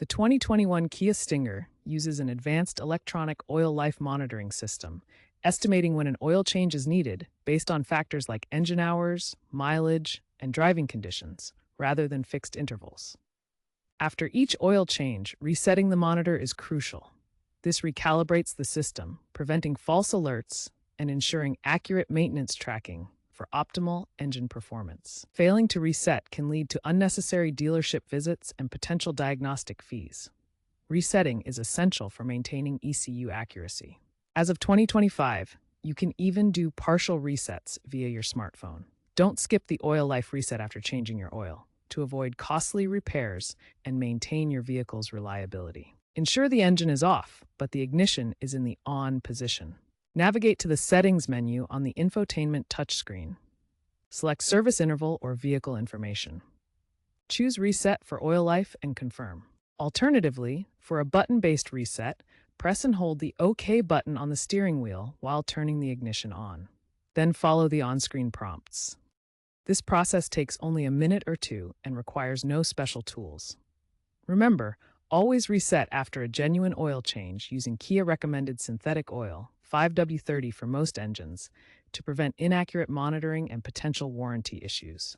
The 2021 Kia Stinger uses an advanced electronic oil life monitoring system, estimating when an oil change is needed based on factors like engine hours, mileage, and driving conditions, rather than fixed intervals. After each oil change, resetting the monitor is crucial. This recalibrates the system, preventing false alerts and ensuring accurate maintenance tracking for optimal engine performance. Failing to reset can lead to unnecessary dealership visits and potential diagnostic fees. Resetting is essential for maintaining ECU accuracy. As of 2025, you can even do partial resets via your smartphone. Don't skip the oil life reset after changing your oil to avoid costly repairs and maintain your vehicle's reliability. Ensure the engine is off, but the ignition is in the on position. Navigate to the Settings menu on the infotainment touchscreen. Select Service Interval or Vehicle Information. Choose Reset for oil life and confirm. Alternatively, for a button-based reset, press and hold the OK button on the steering wheel while turning the ignition on. Then follow the on-screen prompts. This process takes only a minute or two and requires no special tools. Remember, always reset after a genuine oil change using Kia recommended synthetic oil, 5W30 for most engines, to prevent inaccurate monitoring and potential warranty issues.